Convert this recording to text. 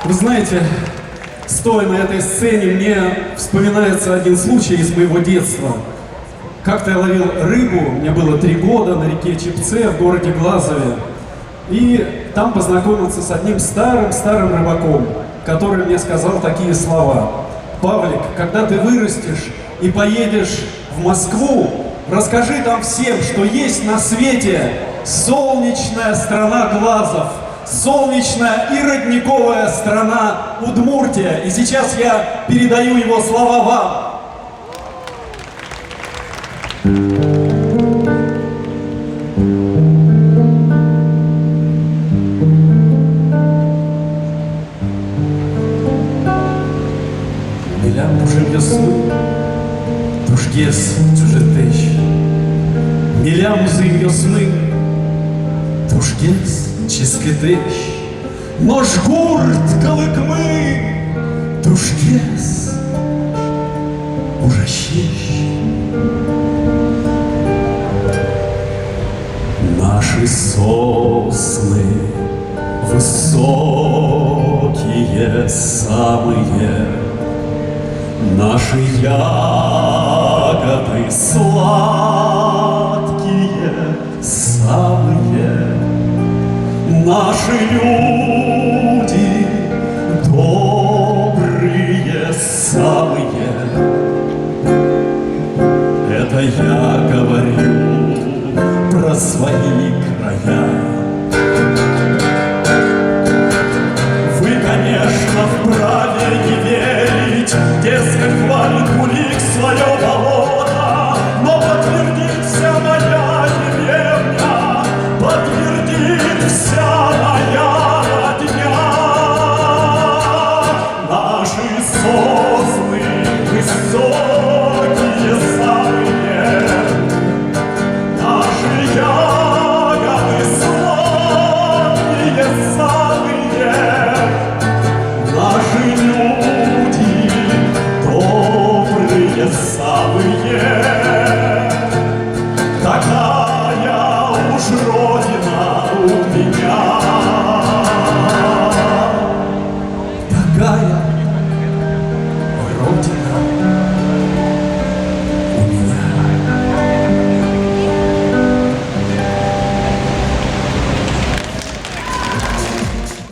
Вы знаете, стоя на этой сцене, мне вспоминается один случай из моего детства. Как-то я ловил рыбу, мне было 3 года, на реке Чепце в городе Глазове. И там познакомился с одним старым рыбаком, который мне сказал такие слова: «Павлик, когда ты вырастешь и поедешь в Москву, расскажи там всем, что есть на свете солнечная страна Глазов, солнечная и родниковая страна Удмуртия». И сейчас я передаю его слова вам. Милям уже весну, тушгес чужетещ. Милям уже весны, тушгес чискетещ. Нож гурт калыкмы, тушгес ужащещ. Наши сосны высокие самые, наши ягоды сладкие самые, наши люди